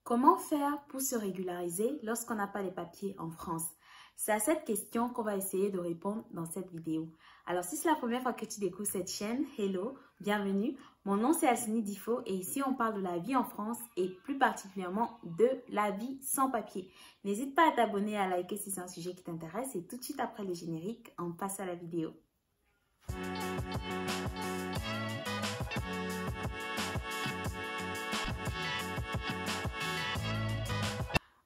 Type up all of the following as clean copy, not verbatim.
Comment faire pour se régulariser lorsqu'on n'a pas les papiers en France? C'est à cette question qu'on va essayer de répondre dans cette vidéo. Alors, si c'est la première fois que tu découvres cette chaîne, hello, bienvenue. Mon nom c'est Alcini Difo et ici on parle de la vie en France et plus particulièrement de la vie sans papier. N'hésite pas à t'abonner et à liker si c'est un sujet qui t'intéresse et tout de suite après le générique, on passe à la vidéo.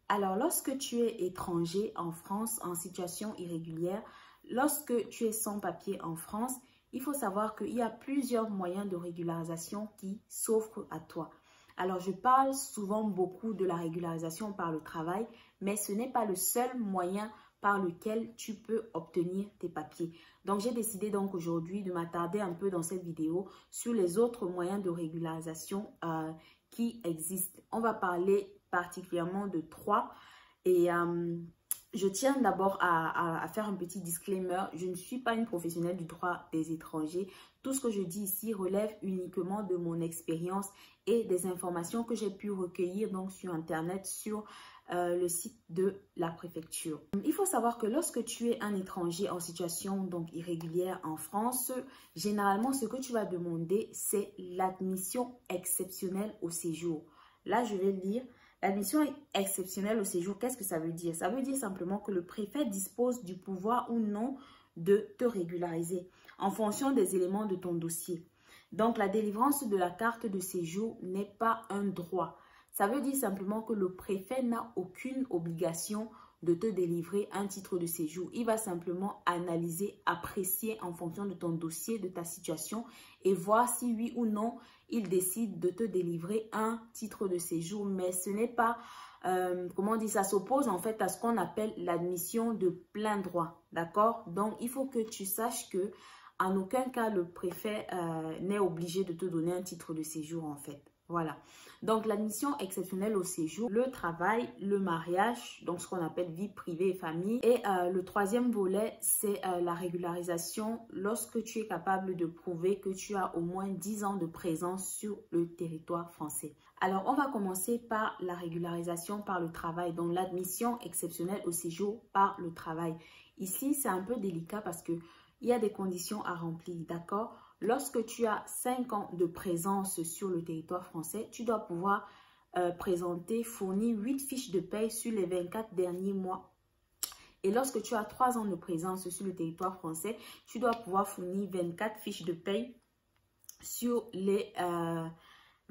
Alors, lorsque tu es étranger en France, en situation irrégulière, lorsque tu es sans papier en France, il faut savoir qu'il y a plusieurs moyens de régularisation qui s'offrent à toi. Alors, je parle souvent beaucoup de la régularisation par le travail, mais ce n'est pas le seul moyen par lequel tu peux obtenir tes papiers. Donc, j'ai décidé donc aujourd'hui de m'attarder un peu dans cette vidéo sur les autres moyens de régularisation qui existent. On va parler particulièrement de 3 et je tiens d'abord à faire un petit disclaimer. Je ne suis pas une professionnelle du droit des étrangers. Tout ce que je dis ici relève uniquement de mon expérience et des informations que j'ai pu recueillir donc sur internet, sur le site de la préfecture. Il faut savoir que lorsque tu es un étranger en situation donc irrégulière en France, généralement ce que tu vas demander c'est l'admission exceptionnelle au séjour. Là je vais lire. L'admission exceptionnelle au séjour, qu'est-ce que ça veut dire? Ça veut dire simplement que le préfet dispose du pouvoir ou non de te régulariser en fonction des éléments de ton dossier. Donc, la délivrance de la carte de séjour n'est pas un droit. Ça veut dire simplement que le préfet n'a aucune obligation de te délivrer un titre de séjour. Il va simplement analyser, apprécier en fonction de ton dossier, de ta situation et voir si oui ou non il décide de te délivrer un titre de séjour. Mais ce n'est pas, comment on dit, ça s'oppose en fait à ce qu'on appelle l'admission de plein droit. D'accord? Donc, il faut que tu saches que en aucun cas le préfet n'est obligé de te donner un titre de séjour en fait. Voilà. Donc, l'admission exceptionnelle au séjour, le travail, le mariage, donc ce qu'on appelle vie privée et famille. Et le troisième volet, c'est la régularisation lorsque tu es capable de prouver que tu as au moins 10 ans de présence sur le territoire français. Alors, on va commencer par la régularisation par le travail, donc l'admission exceptionnelle au séjour par le travail. Ici, c'est un peu délicat parce que il y a des conditions à remplir, d'accord? Lorsque tu as 5 ans de présence sur le territoire français, tu dois pouvoir fournir 8 fiches de paye sur les 24 derniers mois. Et lorsque tu as 3 ans de présence sur le territoire français, tu dois pouvoir fournir 24 fiches de paye sur les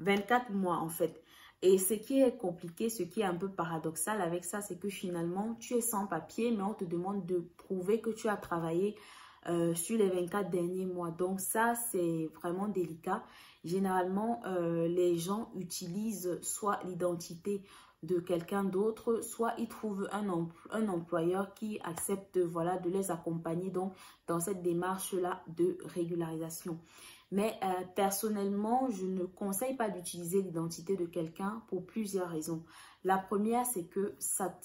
24 mois en fait. Et ce qui est compliqué, ce qui est un peu paradoxal avec ça, c'est que finalement, tu es sans papier, mais on te demande de prouver que tu as travaillé sur les 24 derniers mois. Donc ça, c'est vraiment délicat. Généralement, les gens utilisent soit l'identité de quelqu'un d'autre, soit ils trouvent un employeur qui accepte voilà, de les accompagner donc, dans cette démarche-là de régularisation. Mais personnellement, je ne conseille pas d'utiliser l'identité de quelqu'un pour plusieurs raisons. La première, c'est que ça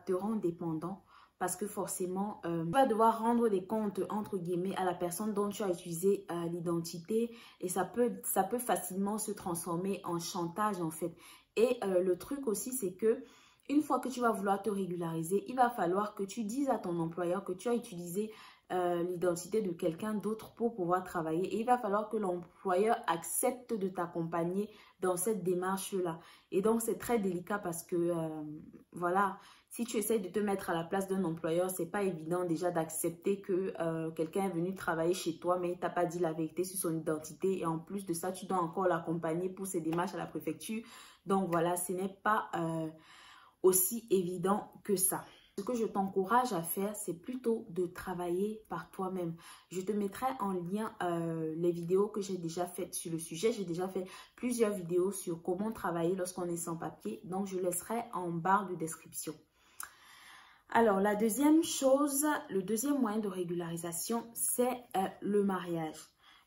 te rend dépendant. Parce que forcément, tu vas devoir rendre des comptes, entre guillemets, à la personne dont tu as utilisé l'identité. Et ça peut facilement se transformer en chantage, en fait. Et le truc aussi, c'est que une fois que tu vas vouloir te régulariser, il va falloir que tu dises à ton employeur que tu as utilisé l'identité de quelqu'un d'autre pour pouvoir travailler. Et il va falloir que l'employeur accepte de t'accompagner dans cette démarche-là. Et donc, c'est très délicat parce que, voilà, si tu essaies de te mettre à la place d'un employeur, c'est pas évident déjà d'accepter que quelqu'un est venu travailler chez toi, mais il t'a pas dit la vérité sur son identité. Et en plus de ça, tu dois encore l'accompagner pour ses démarches à la préfecture. Donc, voilà, ce n'est pas aussi évident que ça. Ce que je t'encourage à faire, c'est plutôt de travailler par toi-même. Je te mettrai en lien les vidéos que j'ai déjà faites sur le sujet. J'ai déjà fait plusieurs vidéos sur comment travailler lorsqu'on est sans papier. Donc, je laisserai en barre de description. Alors, la deuxième chose, le deuxième moyen de régularisation, c'est le mariage.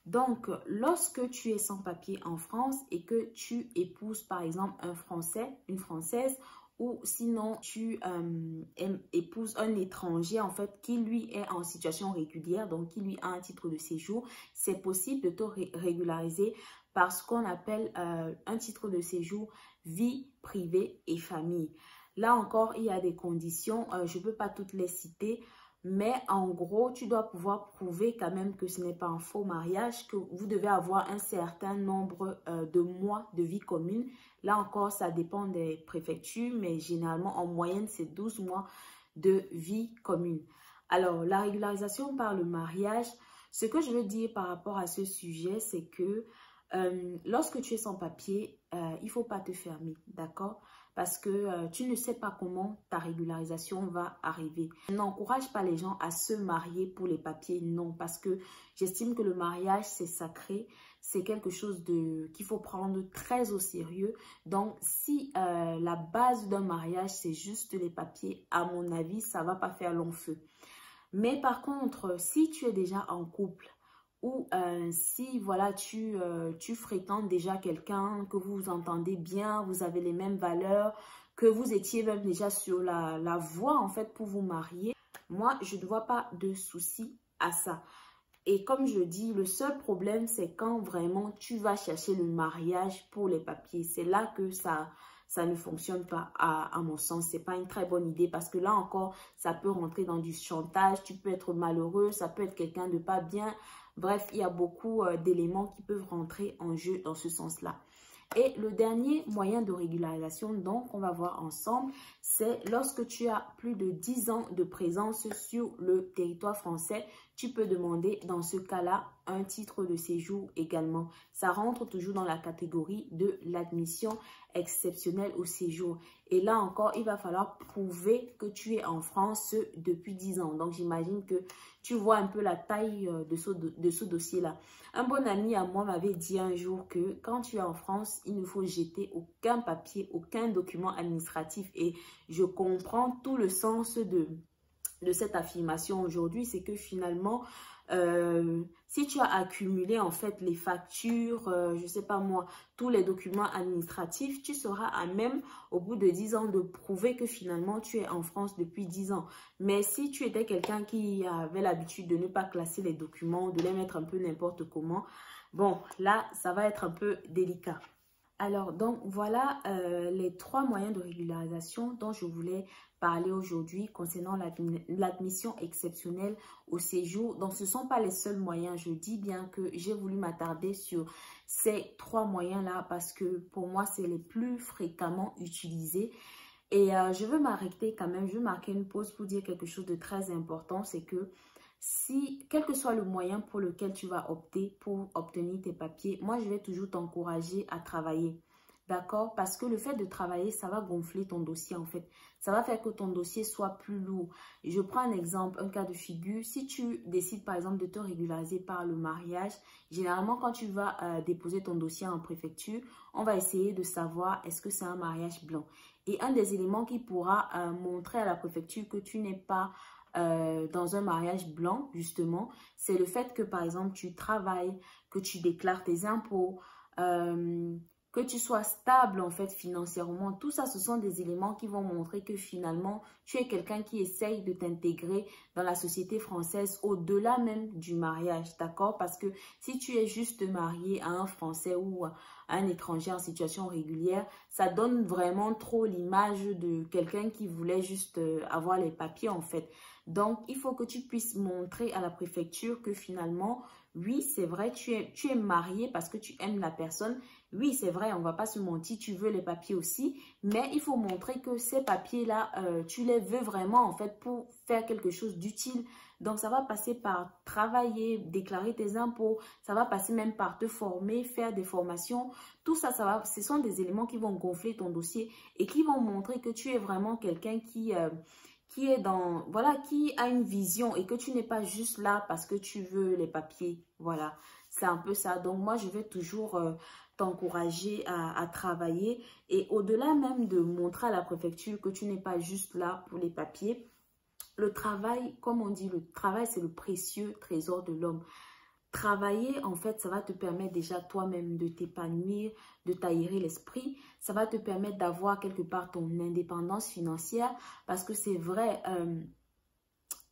Donc, lorsque tu es sans papier en France et que tu épouses par exemple un Français, une Française, ou sinon tu épouses un étranger en fait qui lui est en situation régulière, donc qui lui a un titre de séjour, c'est possible de te régulariser par ce qu'on appelle un titre de séjour vie privée et famille. Là encore, il y a des conditions, je ne peux pas toutes les citer, mais en gros, tu dois pouvoir prouver quand même que ce n'est pas un faux mariage, que vous devez avoir un certain nombre de mois de vie commune. Là encore, ça dépend des préfectures, mais généralement, en moyenne, c'est 12 mois de vie commune. Alors, la régularisation par le mariage, ce que je veux dire par rapport à ce sujet, c'est que lorsque tu es sans papier, il ne faut pas te fermer, d'accord? Parce que tu ne sais pas comment ta régularisation va arriver. Je n'encourage pas les gens à se marier pour les papiers, non, parce que j'estime que le mariage, c'est sacré, c'est quelque chose qu'il faut prendre très au sérieux. Donc, si la base d'un mariage, c'est juste les papiers, à mon avis, ça ne va pas faire long feu. Mais par contre, si tu es déjà en couple, ou si voilà tu fréquentes déjà quelqu'un, que vous vous entendez bien, vous avez les mêmes valeurs, que vous étiez même déjà sur la voie en fait pour vous marier, moi je ne vois pas de souci à ça. Et comme je dis, le seul problème c'est quand vraiment tu vas chercher le mariage pour les papiers. C'est là que ça ne fonctionne pas à mon sens. C'est pas une très bonne idée parce que là encore, ça peut rentrer dans du chantage. Tu peux être malheureux, ça peut être quelqu'un de pas bien. Bref, il y a beaucoup d'éléments qui peuvent rentrer en jeu dans ce sens-là. Et le dernier moyen de régularisation, donc, on va voir ensemble, c'est lorsque tu as plus de 10 ans de présence sur le territoire français, tu peux demander dans ce cas-là un titre de séjour également. Ça rentre toujours dans la catégorie de l'admission exceptionnelle au séjour. Et là encore, il va falloir prouver que tu es en France depuis 10 ans. Donc, j'imagine que tu vois un peu la taille de ce dossier-là. Un bon ami à moi m'avait dit un jour que quand tu es en France, il ne faut jeter aucun papier, aucun document administratif. Et je comprends tout le sens de cette affirmation aujourd'hui, c'est que finalement, si tu as accumulé en fait les factures, je sais pas moi, tous les documents administratifs, tu seras à même au bout de 10 ans de prouver que finalement tu es en France depuis 10 ans. Mais si tu étais quelqu'un qui avait l'habitude de ne pas classer les documents, de les mettre un peu n'importe comment, bon, là, ça va être un peu délicat. Alors, donc, voilà les 3 moyens de régularisation dont je voulais parler aujourd'hui concernant l'admission exceptionnelle au séjour. Donc, ce ne sont pas les seuls moyens. Je dis bien que j'ai voulu m'attarder sur ces 3 moyens-là parce que pour moi, c'est les plus fréquemment utilisés. Et je veux m'arrêter quand même, je veux marquer une pause pour dire quelque chose de très important, c'est que si, quel que soit le moyen pour lequel tu vas opter pour obtenir tes papiers, moi, je vais toujours t'encourager à travailler. D'accord? Parce que le fait de travailler, ça va gonfler ton dossier en fait. Ça va faire que ton dossier soit plus lourd. Je prends un exemple, un cas de figure. Si tu décides par exemple de te régulariser par le mariage, généralement quand tu vas déposer ton dossier en préfecture, on va essayer de savoir est-ce que c'est un mariage blanc. Et un des éléments qui pourra montrer à la préfecture que tu n'es pas dans un mariage blanc, justement, c'est le fait que, par exemple, tu travailles, que tu déclares tes impôts, que tu sois stable, en fait, financièrement. Tout ça, ce sont des éléments qui vont montrer que, finalement, tu es quelqu'un qui essaye de t'intégrer dans la société française au-delà même du mariage, d'accord? Parce que si tu es juste marié à un Français ou à un étranger en situation régulière, ça donne vraiment trop l'image de quelqu'un qui voulait juste avoir les papiers, en fait. Donc, il faut que tu puisses montrer à la préfecture que finalement, oui, c'est vrai, tu es marié parce que tu aimes la personne. Oui, c'est vrai, on ne va pas se mentir, tu veux les papiers aussi. Mais il faut montrer que ces papiers-là, tu les veux vraiment en fait pour faire quelque chose d'utile. Donc, ça va passer par travailler, déclarer tes impôts. Ça va passer même par te former, faire des formations. Tout ça, ce sont des éléments qui vont gonfler ton dossier et qui vont montrer que tu es vraiment quelqu'un qui est dans, voilà, qui a une vision et que tu n'es pas juste là parce que tu veux les papiers. Voilà, c'est un peu ça. Donc, moi, je vais toujours t'encourager à travailler et au-delà même de montrer à la préfecture que tu n'es pas juste là pour les papiers, le travail, comme on dit, le travail, c'est le précieux trésor de l'homme. Travailler, en fait, ça va te permettre déjà toi-même de t'épanouir, de t'aérer l'esprit. Ça va te permettre d'avoir quelque part ton indépendance financière parce que c'est vrai,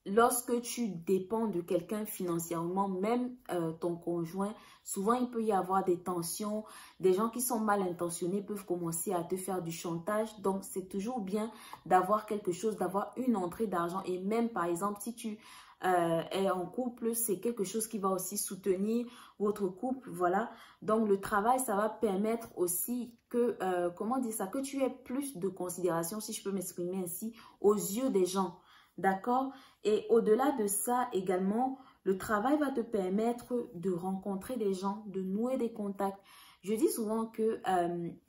lorsque tu dépends de quelqu'un financièrement, même ton conjoint, souvent il peut y avoir des tensions, des gens qui sont mal intentionnés peuvent commencer à te faire du chantage. Donc c'est toujours bien d'avoir quelque chose, d'avoir une entrée d'argent. Et même par exemple, si tu es en couple, c'est quelque chose qui va aussi soutenir votre couple, voilà. Donc le travail, ça va permettre aussi que, comment dire ça, que tu aies plus de considération, si je peux m'exprimer ainsi, aux yeux des gens. D'accord? Et au-delà de ça également, le travail va te permettre de rencontrer des gens, de nouer des contacts. Je dis souvent que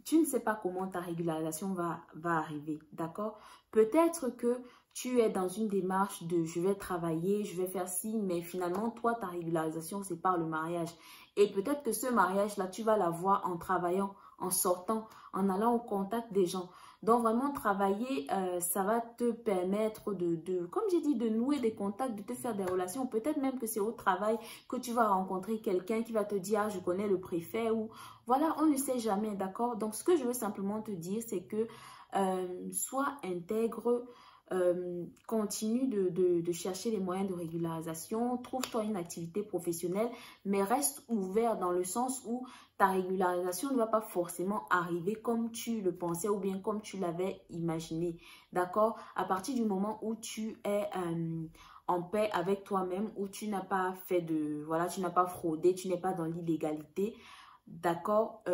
tu ne sais pas comment ta régularisation va arriver. D'accord? Peut-être que tu es dans une démarche de je vais travailler, je vais faire ci, mais finalement, toi, ta régularisation, c'est par le mariage. Et peut-être que ce mariage-là, tu vas l'avoir en travaillant, en sortant, en allant au contact des gens. Donc, vraiment, travailler, ça va te permettre comme j'ai dit, de nouer des contacts, de te faire des relations. Peut-être même que c'est au travail que tu vas rencontrer quelqu'un qui va te dire, ah, je connais le préfet ou... Voilà, on ne sait jamais, d'accord? Donc, ce que je veux simplement te dire, c'est que sois intègre, continue de chercher les moyens de régularisation, trouve-toi une activité professionnelle, mais reste ouvert dans le sens où ta régularisation ne va pas forcément arriver comme tu le pensais ou bien comme tu l'avais imaginé, d'accord? À partir du moment où tu es en paix avec toi-même, où tu n'as pas fait de, voilà, tu n'as pas fraudé, tu n'es pas dans l'illégalité, d'accord?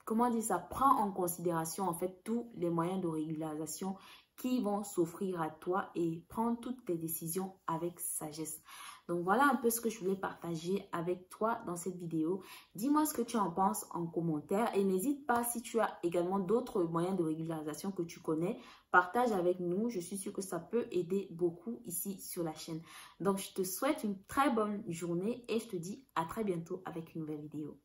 Comment dire ça? Prends en considération en fait tous les moyens de régularisation qui vont s'offrir à toi et prends toutes tes décisions avec sagesse. Donc voilà un peu ce que je voulais partager avec toi dans cette vidéo. Dis-moi ce que tu en penses en commentaire et n'hésite pas, si tu as également d'autres moyens de régularisation que tu connais, partage avec nous. Je suis sûre que ça peut aider beaucoup ici sur la chaîne. Donc je te souhaite une très bonne journée et je te dis à très bientôt avec une nouvelle vidéo.